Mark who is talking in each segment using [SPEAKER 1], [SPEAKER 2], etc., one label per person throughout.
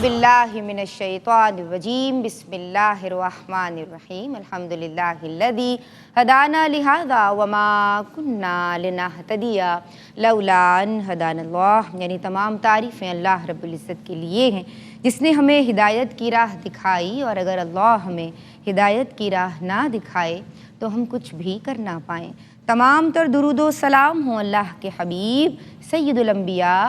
[SPEAKER 1] باللہ من الشیطان الرجیم بسم اللہ الرحمن الرحیم الحمدللہ الذی ہدانا لہذا وما کننا لنہتدی لولا ان ہدانا اللہ، یعنی تمام تعریفیں اللہ رب العزت کے لیے ہیں جس نے ہمیں ہدایت کی راہ دکھائی، اور اگر اللہ ہمیں ہدایت کی راہ نہ دکھائے تو ہم کچھ بھی کر نہ پائیں۔ تمام تر درود و سلام ہوں اللہ کے حبیب سید الانبیاء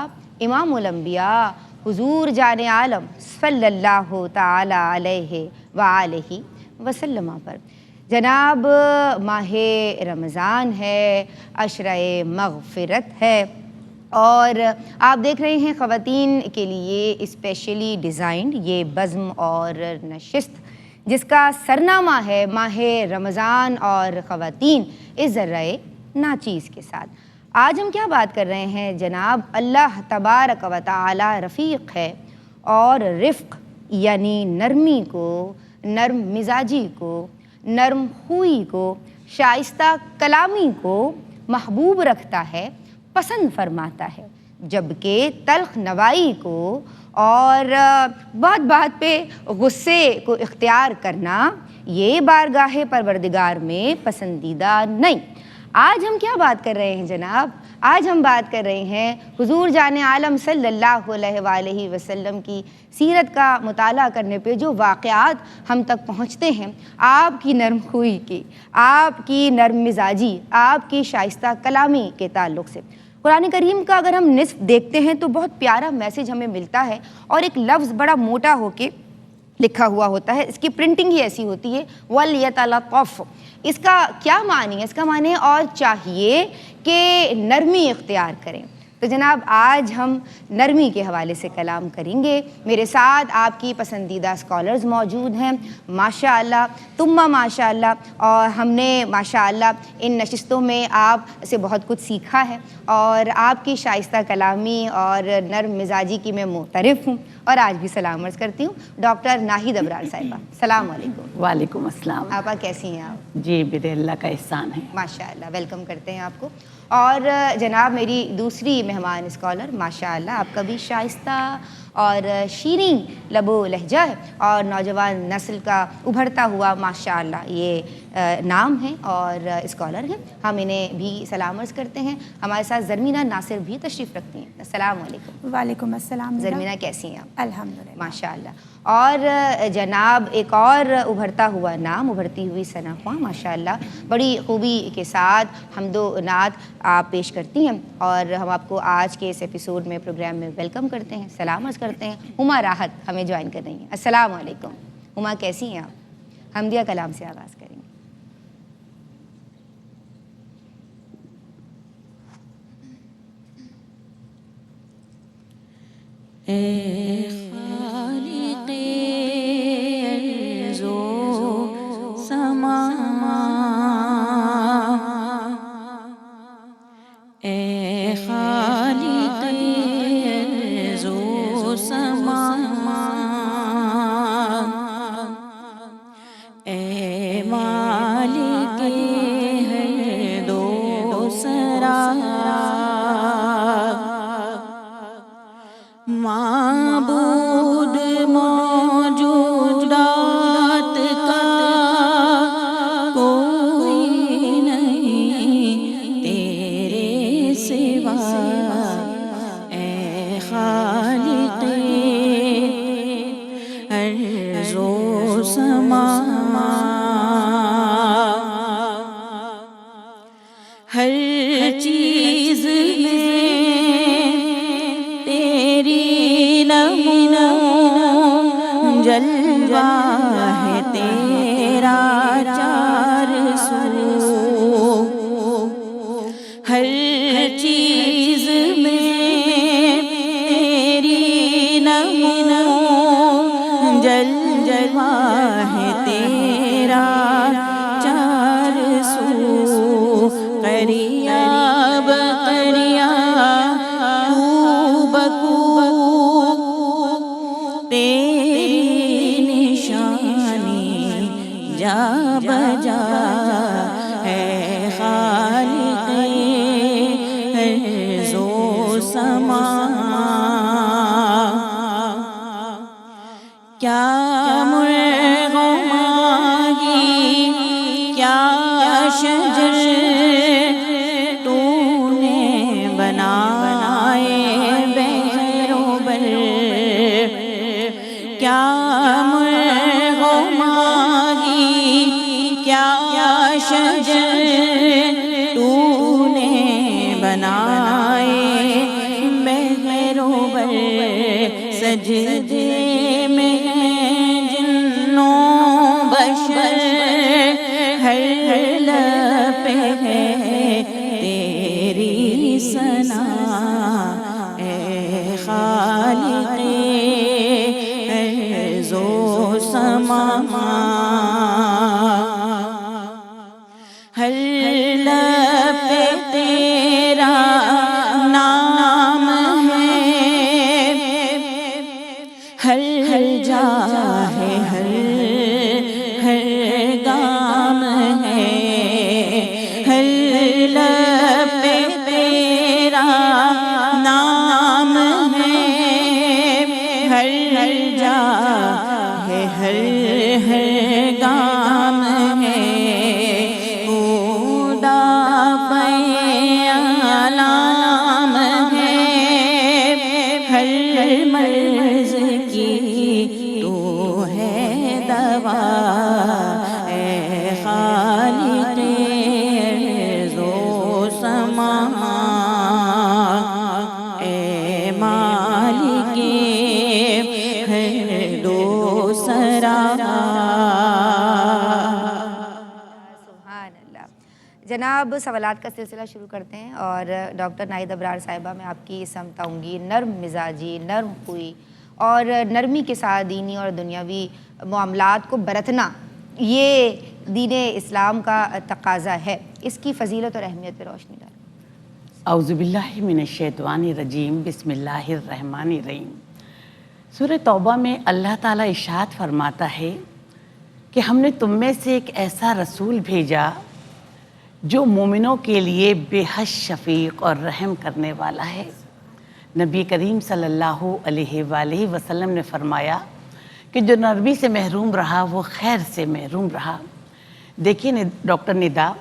[SPEAKER 1] امام الانبیاء حضور جان عالم صلی اللہ تعالی علیہ وآلہ وسلم پر۔ جناب ماہ رمضان ہے، عشرہ مغفرت ہے، اور آپ دیکھ رہے ہیں خواتین کے لیے اسپیشلی ڈیزائنڈ یہ بزم اور نشست جس کا سرنامہ ہے ماہ رمضان اور خواتین اس ذرہ ناچیز کے ساتھ۔ آج ہم کیا بات کر رہے ہیں جناب؟ اللہ تبارک و تعالی رفیق ہے، اور رفق یعنی نرمی کو، نرم مزاجی کو، نرم خوئی کو، شائستہ کلامی کو محبوب رکھتا ہے، پسند فرماتا ہے، جبکہ تلخ نوائی کو اور بات بات پہ غصے کو اختیار کرنا یہ بارگاہ پروردگار میں پسندیدہ نہیں۔ آج ہم کیا بات کر رہے ہیں جناب؟ آج ہم بات کر رہے ہیں حضور جان عالم صلی اللہ علیہ وآلہ وسلم کی سیرت کا مطالعہ کرنے پہ جو واقعات ہم تک پہنچتے ہیں، آپ کی نرم خوئی کی، آپ کی نرم مزاجی، آپ کی شائستہ کلامی کے تعلق سے۔ قرآن کریم کا اگر ہم نصف دیکھتے ہیں تو بہت پیارا میسیج ہمیں ملتا ہے، اور ایک لفظ بڑا موٹا ہو کے لکھا ہوا ہوتا ہے، اس کی پرنٹنگ ہی ایسی ہوتی ہے وَلْيَتَلَطَّفْ۔ اس کا کیا معنی ہے؟ اس کا معنی ہے اور چاہیے کہ نرمی اختیار کریں۔ تو جناب آج ہم نرمی کے حوالے سے کلام کریں گے۔ میرے ساتھ آپ کی پسندیدہ اسکالرز موجود ہیں ماشاءاللہ تمہ ماشاءاللہ، اور ہم نے ماشاءاللہ ان نشستوں میں آپ سے بہت کچھ سیکھا ہے، اور آپ کی شائستہ کلامی اور نرم مزاجی کی میں معترف ہوں، اور آج بھی سلام عرض کرتی ہوں ڈاکٹر ناہید ابرار صاحبہ۔ السلام علیکم۔
[SPEAKER 2] وعلیکم السلام۔
[SPEAKER 1] آپا کیسی ہیں آپ؟
[SPEAKER 2] جی میرے اللہ کا احسان ہے۔
[SPEAKER 1] ماشاءاللہ، ویلکم کرتے ہیں آپ کو۔ اور جناب میری دوسری مہمان اسکالر ماشاءاللہ آپ کا بھی شائستہ اور شیریں لب و لہجہ ہے، اور نوجوان نسل کا ابھرتا ہوا ماشاءاللہ یہ نام ہے اور اسکالر ہیں۔ ہم انہیں بھی سلام عرض کرتے ہیں۔ ہمارے ساتھ زرمینہ ناصر بھی تشریف رکھتی ہیں۔ السلام علیکم۔
[SPEAKER 3] وعلیکم السلام۔
[SPEAKER 1] زرمینہ کیسی ہیں آپ؟
[SPEAKER 3] الحمدللہ
[SPEAKER 1] ماشاءاللہ۔ اور جناب ایک اور ابھرتا ہوا نام، ابھرتی ہوئی ثنا خواں ماشاءاللہ بڑی خوبی کے ساتھ حمد و نعت آپ پیش کرتی ہیں، اور ہم آپ کو آج کے اس ایپیسوڈ میں پروگرام میں ویلکم کرتے ہیں، سلام عرض کرتے ہیں۔ ہما راحت ہمیں جوائن کر رہی ہیں۔ السلام علیکم ہما، کیسی ہیں آپ؟ حمدیہ کلام سے آغاز کریں گے۔
[SPEAKER 4] اے خالق ارض و سما، اے خالق ارض و سما، اے مالک ہر دو سرا، معبود موجودات کا کوئی نہیں تیرے سوا، اے خالق ارض و سما، ہر چیز میں تیری نمو جلوہ ہے تیرا چار سو، ہر چیز میں تیری نمو جلوہ ہے تیرا چار سو، قریب قریب کو بکو تیری نشانی جا بجا، اے خالق ارض و سما، بنائے محروبر سجدے میں جنوں بشر ہر لب ہے تیری ثنا اے خالق ارض و سما ہر لب پہ تیرا نام ہے ہر جا ہے ہر گام ہے ہر لب پہ تیرا نام ہے ہر جا ہے ہر گام ہے خدا پیام ہے ہر مرض کی تو ہے دوا اے خالق ارض و سما اے مالک ہر دو سرا
[SPEAKER 1] سبحان اللہ۔ جناب سوالات کا سلسلہ شروع کرتے ہیں، اور ڈاکٹر ناہید ابرار صاحبہ میں آپ کی سمت آؤں گی۔ نرم مزاجی، نرم خوئی اور نرمی کے ساتھ دینی اور دنیاوی معاملات کو برتنا، یہ دین اسلام کا تقاضا ہے۔ اس کی فضیلت اور اہمیت پہ روشنی ڈالیں۔
[SPEAKER 2] اعوذ باللہ من الشیطان الرجیم، بسم اللہ الرحمن الرحیم۔ سورہ توبہ میں اللہ تعالیٰ ارشاد فرماتا ہے کہ ہم نے تم میں سے ایک ایسا رسول بھیجا جو مومنوں کے لیے بے حد شفیق اور رحم کرنے والا ہے۔ نبی کریم صلی اللہ علیہ وآلہ وسلم نے فرمایا کہ جو نرمی سے محروم رہا وہ خیر سے محروم رہا۔ دیکھیے ڈاکٹر ندا،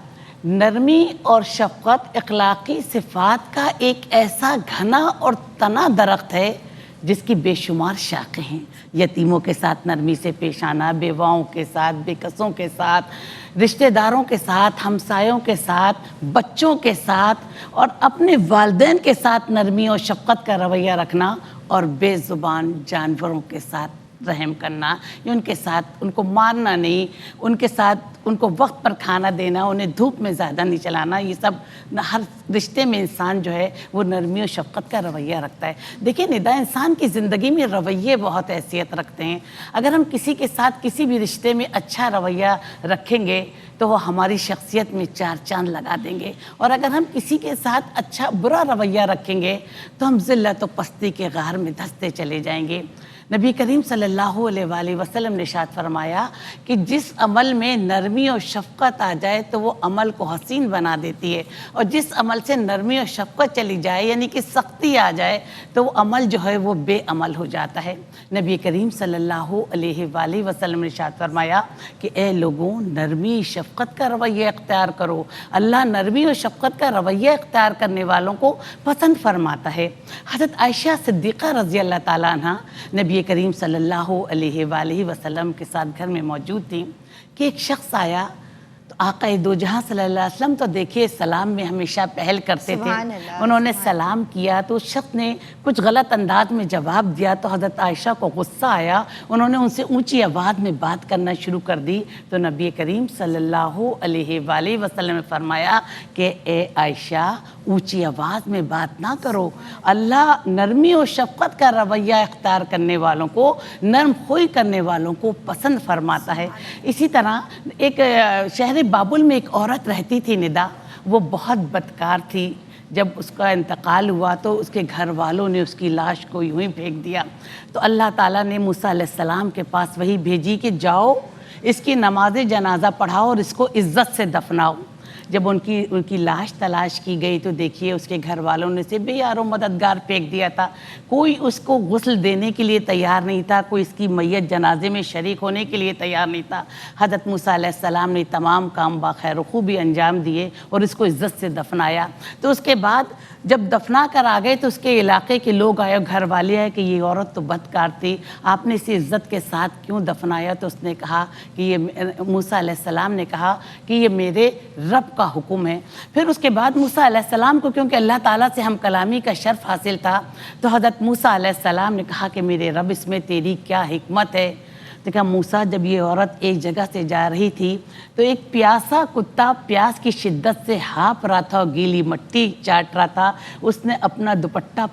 [SPEAKER 2] نرمی اور شفقت اخلاقی صفات کا ایک ایسا گھنا اور تنا درخت ہے جس کی بے شمار شاخیں ہیں۔ یتیموں کے ساتھ نرمی سے پیش آنا، بیواؤں کے ساتھ، بے کسوں کے ساتھ، رشتہ داروں کے ساتھ، ہمسایوں کے ساتھ، بچوں کے ساتھ اور اپنے والدین کے ساتھ نرمی اور شفقت کا رویہ رکھنا، اور بے زبان جانوروں کے ساتھ رحم کرنا، یا ان کے ساتھ ان کو مارنا نہیں، ان کے ساتھ ان کو وقت پر کھانا دینا، انہیں دھوپ میں زیادہ نہیں چلانا، یہ سب ہر رشتے میں انسان جو ہے وہ نرمی اور شفقت کا رویہ رکھتا ہے۔ دیکھیں ندا، انسان کی زندگی میں رویے بہت حیثیت رکھتے ہیں۔ اگر ہم کسی کے ساتھ کسی بھی رشتے میں اچھا رویہ رکھیں گے تو وہ ہماری شخصیت میں چار چاند لگا دیں گے، اور اگر ہم کسی کے ساتھ اچھا برا رویہ رکھیں گے تو ہم ذلت و پستی کے غار میں دھنستے چلے جائیں گے۔ نبی کریم صلی اللہ علیہ وآلہ وسلم نے ارشاد فرمایا کہ جس عمل میں نرمی اور شفقت آ جائے تو وہ عمل کو حسین بنا دیتی ہے، اور جس عمل سے نرمی اور شفقت چلی جائے یعنی کہ سختی آ جائے تو وہ عمل جو ہے وہ بے عمل ہو جاتا ہے۔ نبی کریم صلی اللہ علیہ وآلہ وسلم نے ارشاد فرمایا کہ اے لوگوں، نرمی شفقت کا رویہ اختیار کرو، اللہ نرمی اور شفقت کا رویہ اختیار کرنے والوں کو پسند فرماتا ہے۔ حضرت عائشہ صدیقہ رضی اللہ تعالیٰ عنہ نبی کریم صلی اللہ علیہ وآلہ وسلم کے ساتھ گھر میں موجود تھیں کہ ایک شخص آیا تو آقا دو جہاں صلی اللہ علیہ وسلم تو دیکھیے سلام میں ہمیشہ پہل کرتے تھے۔ انہوں نے سلام کیا تو اس شخص نے کچھ غلط انداز میں جواب دیا تو حضرت عائشہ کو غصہ آیا، انہوں نے ان سے اونچی آواز میں بات کرنا شروع کر دی۔ تو نبی کریم صلی اللہ علیہ وآلہ وسلم نے فرمایا کہ اے عائشہ، اونچی آواز میں بات نہ کرو، اللہ نرمی اور شفقت کا رویہ اختیار کرنے والوں کو، نرم خوئی کرنے والوں کو پسند فرماتا ہے۔ اسی طرح ایک شہر بابل میں ایک عورت رہتی تھی ندا، وہ بہت بدکار تھی۔ جب اس کا انتقال ہوا تو اس کے گھر والوں نے اس کی لاش کو یوں ہی پھینک دیا، تو اللہ تعالیٰ نے موسیٰ علیہ السلام کے پاس وہی بھیجی کہ جاؤ اس کی نماز جنازہ پڑھاؤ اور اس کو عزت سے دفناؤ۔ جب ان کی لاش تلاش کی گئی تو دیکھیے اس کے گھر والوں نے سے بے یار و مددگار پھینک دیا تھا، کوئی اس کو غسل دینے کے لیے تیار نہیں تھا، کوئی اس کی میت جنازے میں شریک ہونے کے لیے تیار نہیں تھا۔ حضرت موسیٰ علیہ السلام نے تمام کام بخیر و خوبی انجام دیے اور اس کو عزت سے دفنایا۔ تو اس کے بعد جب دفنا کر آ گئے تو اس کے علاقے کے لوگ آئے، گھر والے آئے کہ یہ عورت تو بدکار تھی، آپ نے اسے عزت کے ساتھ کیوں دفنایا؟ تو اس نے کہا کہ یہ موسیٰ علیہ السلام نے کہا کہ یہ میرے رب کا حکم ہے۔ پھر اس کے بعد موسیٰ علیہ السلام کو کیونکہ اللہ تعالیٰ سے ہم کلامی کا شرف حاصل تھا، تو حضرت موسیٰ علیہ السلام نے کہا کہ میرے رب اس میں تیری کیا حکمت ہے۔ دیکھا موسیٰ جب یہ عورت ایک جگہ سے جا رہی تھی تو ایک پیاسا کتا پیاس کی شدت سے ہانپ رہا تھا اور گیلی مٹی چاٹ رہا تھا، اس نے اپنا دوپٹہ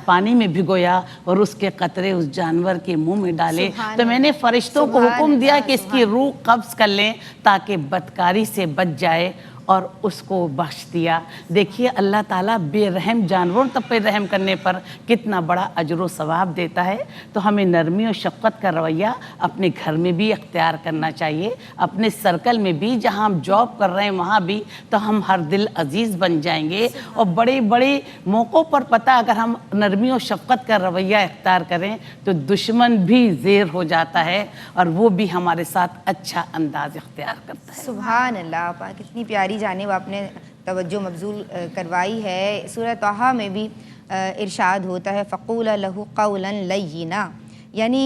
[SPEAKER 2] پانی میں بھگویا اور اس کے قطرے اس جانور کے منہ میں ڈالے۔ تو میں نے فرشتوں کو حکم دیا کہ اس کی روح قبض کر لیں تاکہ بدکاری سے بچ جائے، اور اس کو بخش دیا۔ دیکھیے اللہ تعالیٰ بے رحم جانوروں پر رحم کرنے پر کتنا بڑا اجر و ثواب دیتا ہے۔ تو ہمیں نرمی و شفقت کا رویہ اپنے گھر میں بھی اختیار کرنا چاہیے، اپنے سرکل میں بھی، جہاں ہم جاب کر رہے ہیں وہاں بھی، تو ہم ہر دل عزیز بن جائیں گے۔ اور بڑے بڑے موقعوں پر پتہ اگر ہم نرمی و شفقت کا رویہ اختیار کریں تو دشمن بھی زیر ہو جاتا ہے اور وہ بھی ہمارے ساتھ اچھا انداز اختیار کرتا ہے۔
[SPEAKER 1] سبحان اللہ پاک، کتنی پیاری جانب آپ نے توجہ مبذول کروائی ہے۔ سورہ طٰہٰ میں بھی ارشاد ہوتا ہے فَقُولَ لَهُ قَوْلًا لَيِّنًا، یعنی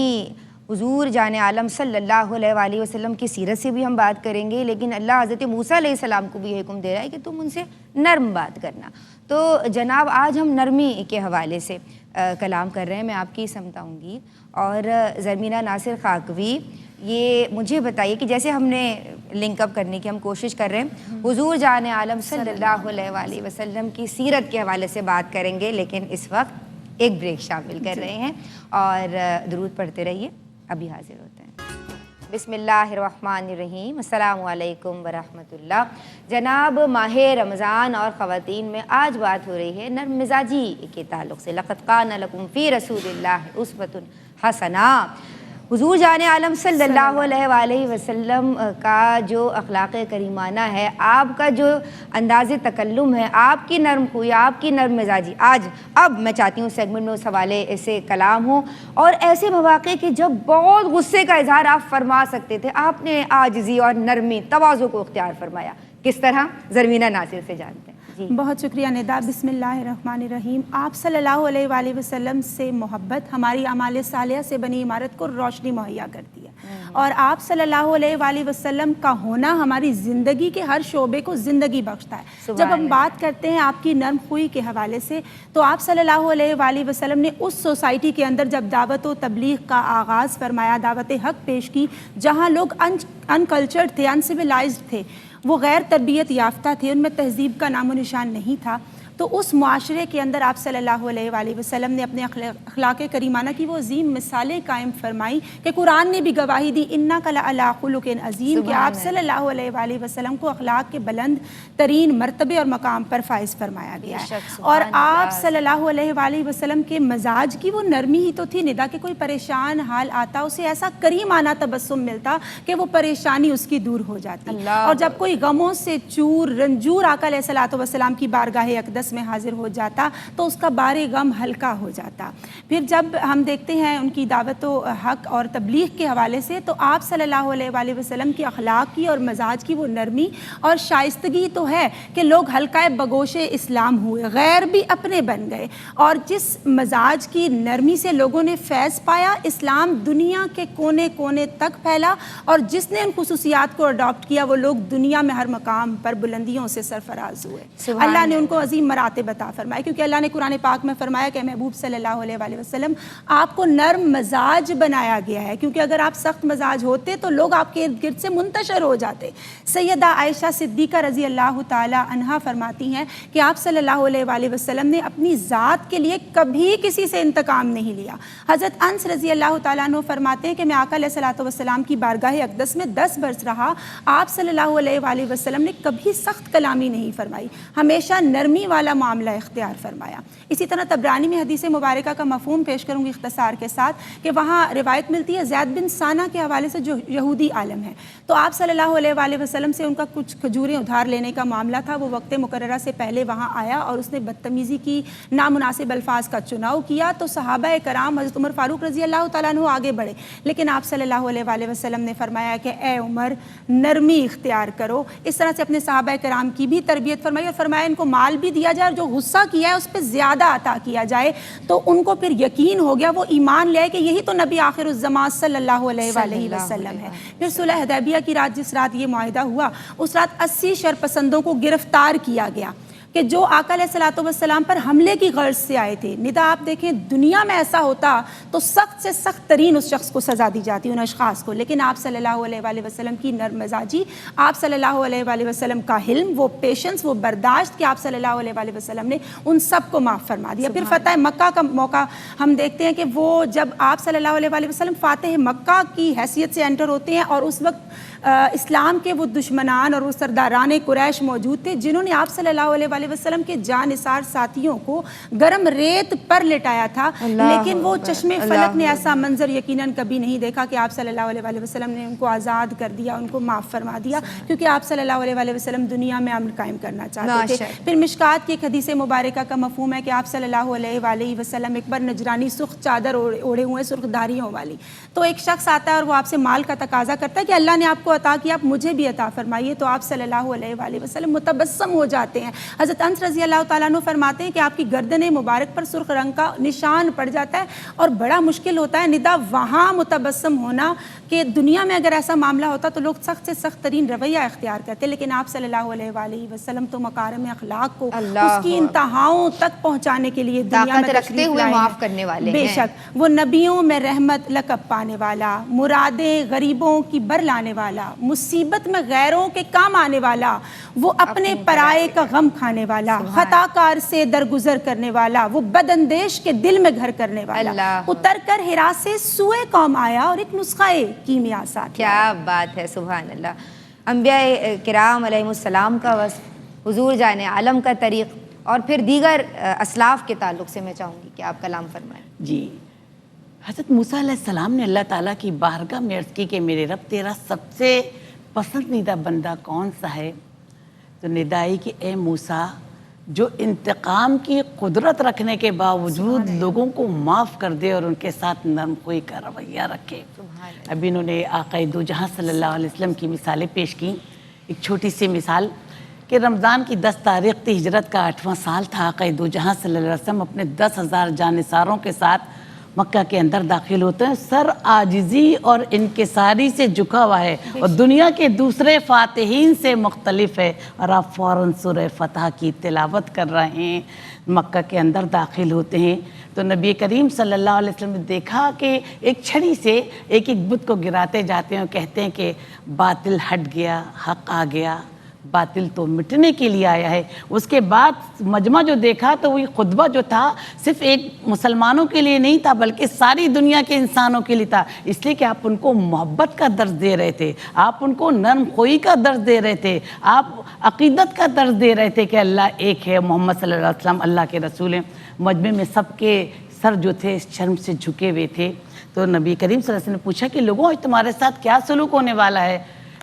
[SPEAKER 1] حضور جان عالم صلی اللہ علیہ وآلہ وسلم کی سیرت سے بھی ہم بات کریں گے، لیکن اللہ حضرت موسیٰ علیہ السلام کو بھی حکم دے رہا ہے کہ تم ان سے نرم بات کرنا۔ تو جناب آج ہم نرمی کے حوالے سے کلام کر رہے ہیں، میں آپ کی سمجھاؤں گی۔ اور زرمینہ ناصر خاکوی، یہ مجھے بتائیے کہ جیسے ہم نے لنک اپ کرنے کی ہم کوشش کر رہے ہیں، حضور جان عالم صلی اللہ علیہ وآلہ وسلم کی سیرت کے حوالے سے بات کریں گے، لیکن اس وقت ایک بریک شامل کر رہے ہیں اور درود پڑھتے رہیے، ابھی حاضر ہوتے ہیں۔ بسم اللہ الرحمن الرحیم، السلام علیکم ورحمۃ اللہ۔ جناب ماہ رمضان اور خواتین میں آج بات ہو رہی ہے نرم مزاجی کے تعلق سے۔ لقد کان لکم فی رسول اللہ اسوۃ حسنہ، حضور جان عالم صلی اللہ علیہ وآلہ وسلم کا جو اخلاق کریمانہ ہے، آپ کا جو انداز تکلم ہے، آپ کی نرم خوئی، آپ کی نرم مزاجی، اب میں چاہتی ہوں سیگمنٹ میں اس حوالے سے کلام ہو، اور ایسے مواقع کہ جب بہت غصے کا اظہار آپ فرما سکتے تھے، آپ نے عاجزی اور نرمی تواضع کو اختیار فرمایا، کس طرح؟ زرمینہ ناصر سے جانتے ہیں۔
[SPEAKER 3] بہت شکریہ ندا۔ بسم اللہ الرحمن الرحیم۔ آپ صلی اللہ علیہ وآلہ وسلم سے محبت ہماری اعمال صالحہ سے بنی عمارت کو روشنی مہیا کرتی ہے، اور آپ صلی اللہ علیہ وآلہ وسلم کا ہونا ہماری زندگی کے ہر شعبے کو زندگی بخشتا ہے۔ جب ہم بات کرتے ہیں آپ کی نرم خوئی کے حوالے سے، تو آپ صلی اللہ علیہ وآلہ وسلم نے اس سوسائٹی کے اندر جب دعوت و تبلیغ کا آغاز فرمایا، دعوت حق پیش کی، جہاں لوگ انکلچرڈ تھے، انسیولائزڈ تھے، وہ غیر تربیت یافتہ تھے، ان میں تہذیب کا نام و نشان نہیں تھا، تو اس معاشرے کے اندر آپ صلی اللہ علیہ وآلہ وسلم نے اپنے اخلاق کریمانہ کی وہ عظیم مثالیں قائم فرمائی کہ قرآن نے بھی گواہی دی اِنَّکَ لَعَلَىٰ خُلُقٍ عظیم، کہ آپ صلی اللہ علیہ وآلہ وسلم کو اخلاق کے بلند ترین مرتبے اور مقام پر فائز فرمایا گیا ہے۔ اور آپ صلی اللہ علیہ وآلہ وسلم کے مزاج کی وہ نرمی ہی تو تھی ندا کہ کوئی پریشان حال آتا اسے ایسا کریمانہ تبسم ملتا کہ وہ پریشانی اس کی دور ہو جاتی، اور جب کوئی غموں سے چور رنجور آقا علیہ الصلوۃ والسلام کی بارگاہ اقدس میں حاضر ہو جاتا تو اس کا بار غم ہلکا ہو جاتا۔ پھر جب ہم دیکھتے ہیں ان کی دعوت و حق اور تبلیغ کے حوالے سے، تو آپ صلی اللہ علیہ وآلہ وسلم کی اخلاق کی اور مزاج کی وہ نرمی اور شائستگی تو ہے کہ لوگ حلقۂ بگوش اسلام ہوئے، غیر بھی اپنے بن گئے، اور جس مزاج کی نرمی سے لوگوں نے فیض پایا، اسلام دنیا کے کونے کونے تک پھیلا، اور جس نے ان خصوصیات کو اڈاپٹ کیا وہ لوگ دنیا میں ہر مقام پر بلندیوں سے سرفراز ہوئے۔ اللہ نے ان کو عظیم مراتب عطا فرمائے، کیونکہ اللہ نے قرآن پاک میں فرمایا کہ محبوب صلی اللہ علیہ وآلہ وسلم آپ کو نرم مزاج بنایا گیا ہے، کیونکہ اگر آپ سخت مزاج ہوتے تو لوگ آپ کے ارد گرد سے منتشر ہو جاتے۔ سیدہ عائشہ صدیقہ رضی اللہ تعالی عنہا فرماتی ہیں کہ آپ صلی اللہ علیہ وآلہ وسلم نے اپنی ذات کے لیے کبھی کسی سے انتقام نہیں لیا۔ حضرت انس رضی اللہ تعالیٰ عنہ فرماتے ہیں کہ میں آقا علیہ الصلوۃ والسلام کی بارگاہ اقدس میں 10 برس رہا، آپ صلی اللہ علیہ وآلہ وسلم نے کبھی سخت کلامی نہیں فرمائی، ہمیشہ نرمی والا معاملہ اختیار فرمایا۔ اسی طرح طبرانی میں حدیث مبارکہ کا مفہوم پیش کروں گی اختصار کے ساتھ، کہ وہاں روایت ملتی ہے زید بن سانہ کے حوالے سے جو یہودی عالم ہے، تو آپ صلی اللہ علیہ وآلہ وسلم سے ان کا کچھ کھجوریں ادھار لینے کا معاملہ تھا، وہ وقت مقررہ سے پہلے وہاں آیا اور اس نے بدتمیزی کی، نامناسب الفاظ کا چناؤ کیا، تو صحابہ کرام حضرت عمر فاروق رضی اللہ تعالیٰ عنہ آگے بڑھے، لیکن آپ صلی اللہ علیہ وآلہ وسلم نے فرمایا کہ اے عمر نرمی اختیار کرو۔ اس طرح سے اپنے صحابہ کرام کی بھی تربیت فرمائی، اور فرمایا ان کو مال بھی دیا کیا جائے اور جو غصہ کیا ہے اس پہ زیادہ عطا کیا جائے. تو ان کو پھر یقین ہو گیا, وہ ایمان لے کہ یہی تو نبی آخر الزمان صلی اللہ علیہ وآلہ وسلم ہے. پھر صلح حدیبیہ کی رات, جس رات یہ معاہدہ ہوا, اس رات 80 شرپسندوں کو گرفتار کیا گیا کہ جو آقا علیہ الصلوۃ والسلام پر حملے کی غرض سے آئے تھے. ندا آپ دیکھیں دنیا میں ایسا ہوتا تو سخت سے سخت ترین اس شخص کو سزا دی جاتی, ان اشخاص کو, لیکن آپ صلی اللہ علیہ وآلہ وسلم کی نرم مزاجی, آپ صلی اللہ علیہ وآلہ وسلم کا حلم, وہ پیشنس, وہ برداشت کہ آپ صلی اللہ علیہ وآلہ وسلم نے ان سب کو معاف فرما دیا. پھر فتح مکہ کا موقع ہم دیکھتے ہیں کہ وہ جب آپ صلی اللہ علیہ وآلہ وسلم فاتح مکہ کی حیثیت سے انٹر ہوتے ہیں, اور اس وقت اسلام کے وہ دشمنان اور وہ سرداران قریش موجود تھے جنہوں نے آپ صلی اللہ علیہ وآلہ وسلم کے جانثار ساتھیوں کو گرم ریت پر لٹایا تھا, لیکن وہ چشم فلک نے ایسا منظر یقیناً کبھی نہیں دیکھا کہ آپ صلی اللہ علیہ وآلہ وسلم نے ان کو آزاد کر دیا, ان کو معاف فرما دیا, کیونکہ آپ صلی اللہ علیہ وآلہ وسلم دنیا میں امن قائم کرنا چاہتے تھے. پھر مشکات کی ایک حدیث مبارکہ کا مفہوم ہے کہ آپ صلی اللہ علیہ وآلہ وسلم ایک بار نجرانی سرخ چادر اوڑھے ہوئے, سرخ داڑھیوں والی, تو ایک شخص آتا ہے اور وہ آپ سے مال کا تقاضا کرتا ہے کہ اللہ نے آپ کو عطا کیا, آپ مجھے بھی عطا فرمائیے. تو آپ صلی اللہ علیہ وآلہ وسلم متبسم ہو جاتے ہیں. حضرت انس رضی اللہ تعالیٰ عنہ فرماتے ہیں کہ آپ کی گردن مبارک پر سرخ رنگ کا نشان پڑ جاتا ہے, اور بڑا مشکل ہوتا ہے ندا وہاں متبسم ہونا, کہ دنیا میں اگر ایسا معاملہ ہوتا تو لوگ سخت سے سخت ترین رویہ اختیار کرتے, لیکن آپ صلی اللہ علیہ وآلہ وسلم تو مکارم اخلاق کو اس کی انتہاؤں تک پہنچانے کے لیے دنیا میں
[SPEAKER 1] رکھتے ہوئے معاف کرنے والے ہیں.
[SPEAKER 3] بے شک وہ نبیوں میں رحمت لقب پانے والا, مرادیں غریبوں کی بر لانے والا, مصیبت میں غیروں کے کام آنے والا, وہ اپنے پرائے کا غم کھانے والا, خطا کار سے درگزر کرنے والا, وہ بد اندیش کے دل میں گھر کرنے والا, اتر کر ہرا سے سوئے قوم آیا اور ایک نسخہ کیمیا ساتھ.
[SPEAKER 1] کیا بات ہے, سبحان اللہ. انبیاء کرام علیہ السلام کا وصف, حضور جان عالم کا طریق, اور پھر دیگر اسلاف کے تعلق سے میں چاہوں گی کہ آپ کلام فرمائیں.
[SPEAKER 2] جی, حضرت موسیٰ علیہ السلام نے اللہ تعالیٰ کی بارگاہ میں عرض کی کہ میرے رب تیرا سب سے پسندیدہ بندہ کون سا ہے؟ تو ندائی کہ اے موسیٰ, جو انتقام کی قدرت رکھنے کے باوجود لوگوں کو معاف کر دے اور ان کے ساتھ نرم خوئی کا رویہ رکھے. ابھی انہوں نے آقا دو جہاں صلی اللہ علیہ وسلم کی مثالیں پیش کی. ایک چھوٹی سی مثال کہ رمضان کی 10 تاریخ تھی, ہجرت کا 8واں سال تھا. آقا دو جہاں صلی اللہ علیہ وسلم اپنے 10,000 جانثاروں کے ساتھ مکہ کے اندر داخل ہوتے ہیں. سر عاجزی اور انکساری سے جھکا ہوا ہے اور دنیا کے دوسرے فاتحین سے مختلف ہے, اور آپ فوراً سورہ فتح کی تلاوت کر رہے ہیں. مکہ کے اندر داخل ہوتے ہیں تو نبی کریم صلی اللہ علیہ وسلم نے دیکھا کہ ایک چھڑی سے ایک ایک بت کو گراتے جاتے ہیں اور کہتے ہیں کہ باطل ہٹ گیا, حق آ گیا, باطل تو مٹنے کے لیے آیا ہے. اس کے بعد مجمع جو دیکھا تو وہی خطبہ جو تھا صرف ایک مسلمانوں کے لیے نہیں تھا بلکہ ساری دنیا کے انسانوں کے لیے تھا, اس لیے کہ آپ ان کو محبت کا درس دے رہے تھے, آپ ان کو نرم خوئی کا درس دے رہے تھے, آپ عقیدت کا درس دے رہے تھے کہ اللہ ایک ہے, محمد صلی اللہ علیہ وسلم اللہ کے رسول ہیں. مجمع میں سب کے سر جو تھے شرم سے جھکے ہوئے تھے. تو نبی کریم صلی اللہ علیہ وسلم نے پوچھا کہ لوگوں آج تمہارے ساتھ کیا سلوک ہونے والا ہے؟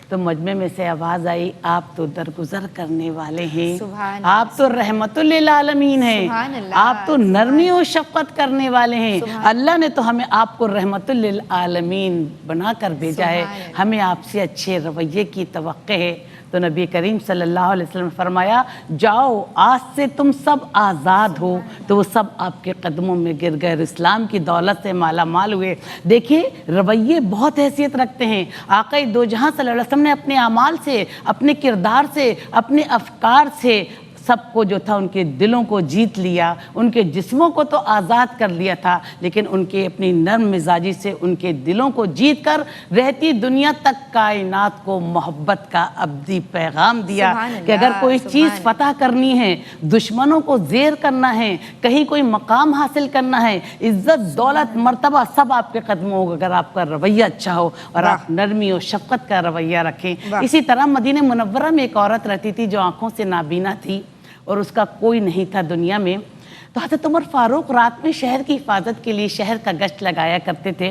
[SPEAKER 2] تو مجمع میں سے آواز آئی, آپ تو درگزر کرنے والے ہیں, آپ تو رحمت للعالمین ہیں, آپ تو نرمی و شفقت کرنے والے ہیں. اللہ نے تو ہمیں آپ کو رحمت للعالمین بنا کر بھیجا ہے, ہمیں آپ سے اچھے رویے کی توقع ہے. تو نبی کریم صلی اللہ علیہ وسلم نے فرمایا, جاؤ آج سے تم سب آزاد ہو. تو وہ سب آپ کے قدموں میں گر گئے, اسلام کی دولت سے مالا مال ہوئے. دیکھیے رویے بہت حیثیت رکھتے ہیں. آقا دو جہاں صلی اللہ علیہ وسلم نے اپنے اعمال سے, اپنے کردار سے, اپنے افکار سے سب کو جو تھا ان کے دلوں کو جیت لیا, ان کے جسموں کو تو آزاد کر لیا تھا, لیکن ان کے اپنی نرم مزاجی سے ان کے دلوں کو جیت کر رہتی دنیا تک کائنات کو محبت کا ابدی پیغام دیا کہ اگر کوئی چیز فتح کرنی ہے, دشمنوں کو زیر کرنا ہے, کہیں کوئی مقام حاصل کرنا ہے, عزت دولت مرتبہ سب آپ کے قدموں ہوگا اگر آپ کا رویہ اچھا ہو اور آپ نرمی و شفقت کا رویہ رکھیں. اسی طرح مدینہ منورہ میں ایک عورت رہتی تھی جو آنکھوں سے نابینا تھی اور اس کا کوئی نہیں تھا دنیا میں. تو حضرت عمر فاروق رات میں شہر کی حفاظت کے لیے شہر کا گشت لگایا کرتے تھے.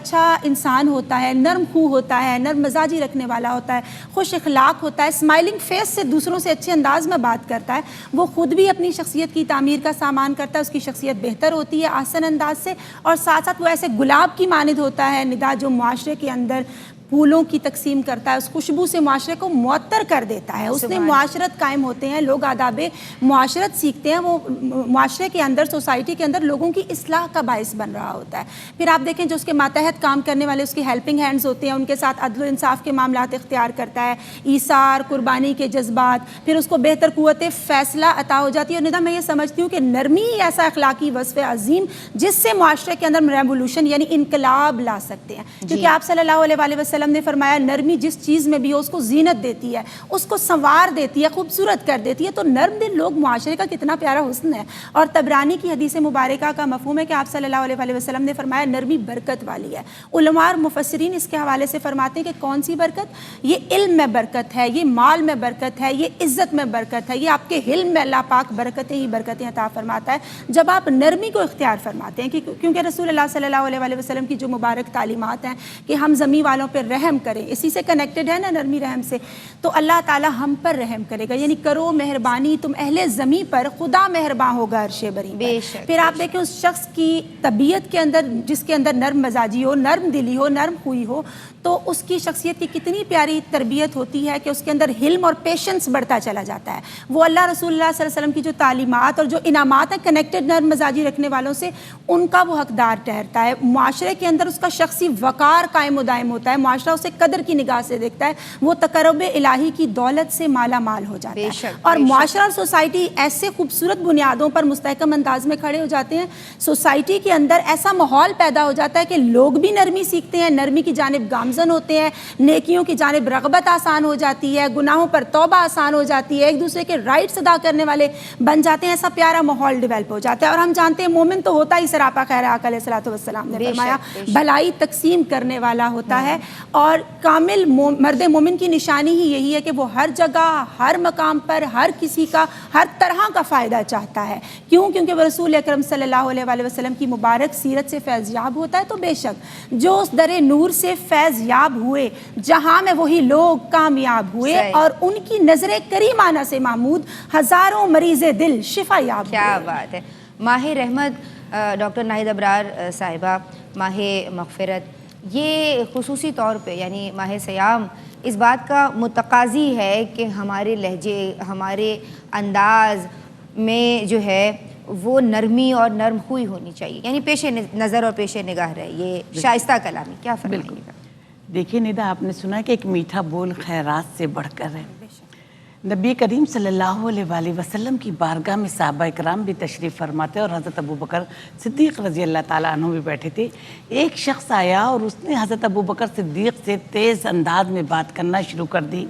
[SPEAKER 3] اچھا انسان ہوتا ہے، نرم خو ہوتا ہے، نرم مزاجی رکھنے والا ہوتا ہے، خوش اخلاق ہوتا ہے، اسمائلنگ فیس سے دوسروں سے اچھے انداز میں بات کرتا ہے، وہ خود بھی اپنی شخصیت کی تعمیر کا سامان کرتا ہے، اس کی شخصیت بہتر ہوتی ہے آسن انداز سے، اور ساتھ ساتھ وہ ایسے گلاب کی مانند ہوتا ہے ندا جو معاشرے کے اندر پھولوں کی تقسیم کرتا ہے، اس خوشبو سے معاشرے کو معطر کر دیتا ہے، اس نے معاشرت قائم ہوتے ہیں، لوگ آداب معاشرت سیکھتے ہیں، وہ معاشرے کے اندر، سوسائٹی کے اندر لوگوں کی اصلاح کا باعث بن رہا ہوتا ہے۔ پھر آپ دیکھیں جو اس کے ماتحت کام کرنے والے اس کی ہیلپنگ ہینڈز ہوتے ہیں، ان کے ساتھ عدل و انصاف کے معاملات اختیار کرتا ہے، ایثار، قربانی کے جذبات، پھر اس کو بہتر قوت فیصلہ عطا ہو جاتی ہے۔ اور ندا میں یہ سمجھتی ہوں کہ نرمی ہی ایسا اخلاقی وصف عظیم جس سے معاشرے کے اندر ریولیوشن یعنی انقلاب لا سکتے ہیں، کیونکہ آپ صلی اللہ علیہ وسلم نے فرمایا نرمی جس چیز میں بھی ہو اس کو زینت دیتی ہے، اس کو سنوار دیتی ہے، خوبصورت کر دیتی ہے۔ تو نرم دل لوگ معاشرے کا کتنا پیارا حسن ہے۔ اور طبرانی کی حدیث مبارکہ کا مفہوم ہے کہ آپ صلی اللہ علیہ وسلم نے فرمایا نرمی برکت والی ہے۔ علماء اور مفسرین اس کے حوالے سے فرماتے ہیں کہ کون سی برکت؟ یہ علم میں برکت ہے، یہ مال میں برکت ہے، یہ عزت میں برکت ہے، یہ آپ کے علم میں اللہ پاک برکتیں ہی برکتیں عطا فرماتا ہے جب آپ نرمی کو اختیار فرماتے ہیں، کیونکہ رسول اللہ صلی اللہ علیہ وسلم کی جو مبارک تعلیمات ہیں کہ ہم زمین والوں پہ رحم کریں، اسی سے کنیکٹڈ ہے نا نرمی رحم سے، تو اللہ تعالی ہم پر رحم کرے گا، یعنی کرو مہربانی تم اہل زمین پر، خدا مہربان ہوگا عرش بریں پر۔ پھر آپ دیکھیں اس شخص کی طبیعت کے اندر جس کے اندر نرم مزاجی ہو، نرم دلی ہو، نرم خوئی ہو، تو اس کی شخصیت کی کتنی پیاری تربیت ہوتی ہے کہ اس کے اندر حلم اور پیشنس بڑھتا چلا جاتا ہے۔ وہ اللہ رسول اللہ صلی اللہ علیہ وسلم کی جو تعلیمات اور جو انعامات ہیں کنیکٹڈ نرم مزاجی رکھنے والوں سے، ان کا وہ حقدار ٹھہرتا ہے۔ معاشرے کے اندر اس کا شخصی وقار قائم و دائم ہوتا ہے، معاشرہ اسے قدر کی نگاہ سے دیکھتا ہے، وہ تقرب الہی کی دولت سے مالا مال ہو جاتا ہے، اور معاشرہ اور سوسائٹی ایسے خوبصورت بنیادوں پر مستحکم انداز میں کھڑے ہو جاتے ہیں، سوسائٹی کے اندر ایسا ماحول پیدا ہو جاتا ہے کہ لوگ بھی نرمی سیکھتے ہیں، نرمی کی جانب گامزن ہوتے ہیں، نیکیوں کی جانب رغبت آسان ہو جاتی ہے، گناہوں پر توبہ آسان ہو جاتی ہے، ایک دوسرے کے رائٹس ادا کرنے والے بن جاتے ہیں، ایسا پیارا ماحول ڈیولپ ہو جاتا ہے۔ اور ہم جانتے ہیں مومن تو ہوتا ہی سراپا خیر، آقا علیہ الصلوۃ والسلام نے فرمایا بھلائی تقسیم کرنے والا ہوتا ہے، اور کامل مرد مومن کی نشانی ہی یہی ہے کہ وہ ہر جگہ، ہر مقام پر، ہر کسی کا، ہر طرح کا فائدہ چاہتا ہے۔ کیونکہ وہ رسول اکرم صلی اللہ علیہ وسلم کی مبارک سیرت سے فیض یاب ہوتا ہے، تو بے شک جو اس در نور سے فیض یاب ہوئے جہاں میں وہی لوگ کامیاب ہوئے، اور ان کی نظر کریمانہ سے محمود ہزاروں مریض دل شفا یاب ہوئے۔
[SPEAKER 1] کیا بات ہے۔ ماہ رحمت ڈاکٹر ناہید ابرار صاحبہ، ماہ مغفرت، یہ خصوصی طور پہ یعنی ماہ صیام اس بات کا متقاضی ہے کہ ہمارے لہجے، ہمارے انداز میں جو ہے وہ نرمی اور نرم خوئی ہونی چاہیے، یعنی پیش نظر اور پیش نگاہ رہے، یہ شائستہ کلامی۔ کیا فرمائیں گے؟
[SPEAKER 2] دیکھیے ندا، آپ نے سنا کہ ایک میٹھا بول خیرات سے بڑھ کر ہے۔ نبی کریم صلی اللہ علیہ وسلم کی بارگاہ میں صحابہ اکرام بھی تشریف فرماتے اور حضرت ابوبکر صدیق رضی اللہ تعالیٰ عنہ بھی بیٹھے تھے۔ ایک شخص آیا اور اس نے حضرت ابوبکر صدیق سے تیز انداز میں بات کرنا شروع کر دی،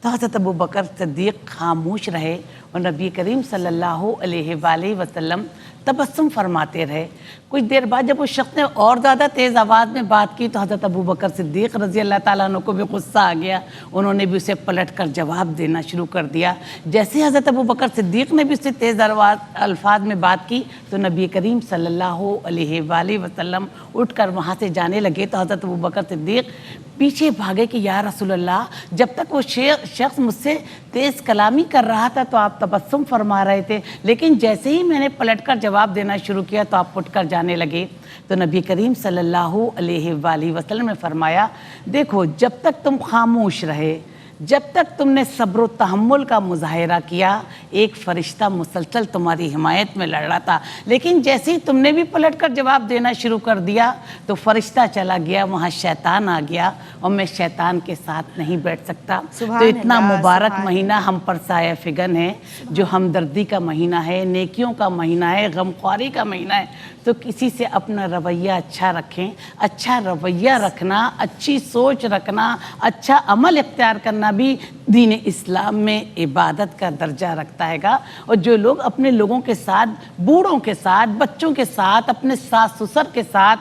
[SPEAKER 2] تو حضرت ابوبکر صدیق خاموش رہے اور نبی کریم صلی اللہ علیہ وسلم تبسم فرماتے رہے۔ کچھ دیر بعد جب اس شخص نے اور زیادہ تیز آواز میں بات کی تو حضرت ابوبکر صدیق رضی اللہ تعالیٰ عنہ کو بھی غصہ آ گیا، انہوں نے بھی اسے پلٹ کر جواب دینا شروع کر دیا۔ جیسے حضرت ابوبکر صدیق نے بھی اس سے تیز الفاظ میں بات کی تو نبی کریم صلی اللہ علیہ وسلم اٹھ کر وہاں سے جانے لگے، تو حضرت ابوبکر صدیق پیچھے بھاگے کہ یا رسول اللہ، جب تک وہ شخص مجھ سے تیز کلامی کر رہا تھا تو آپ تبسم فرما رہے تھے، لیکن جیسے ہی میں نے پلٹ کر جواب دینا شروع کیا تو آپ اٹھ کر جانے لگے۔ تو نبی کریم صلی اللہ علیہ وسلم نے فرمایا، دیکھو جب تک تم خاموش رہے، جب تک تم نے صبر و تحمل کا مظاہرہ کیا، ایک فرشتہ مسلسل تمہاری حمایت میں لڑ رہا تھا، لیکن جیسے ہی تم نے بھی پلٹ کر جواب دینا شروع کر دیا تو فرشتہ چلا گیا، وہاں شیطان آ گیا، اور میں شیطان کے ساتھ نہیں بیٹھ سکتا۔ تو اتنا مبارک مہینہ ہم پر سایہ فگن ہے، جو ہمدردی کا مہینہ ہے، نیکیوں کا مہینہ ہے، غمخواری کا مہینہ ہے، تو کسی سے اپنا رویہ اچھا رکھیں۔ اچھا رویہ رکھنا، اچھی سوچ رکھنا، اچھا عمل اختیار کرنا بھی دین اسلام میں عبادت کا درجہ رکھتا ہے گا۔ اور جو لوگ اپنے لوگوں کے ساتھ، بوڑھوں کے ساتھ، بچوں کے ساتھ، اپنے ساس سسر کے ساتھ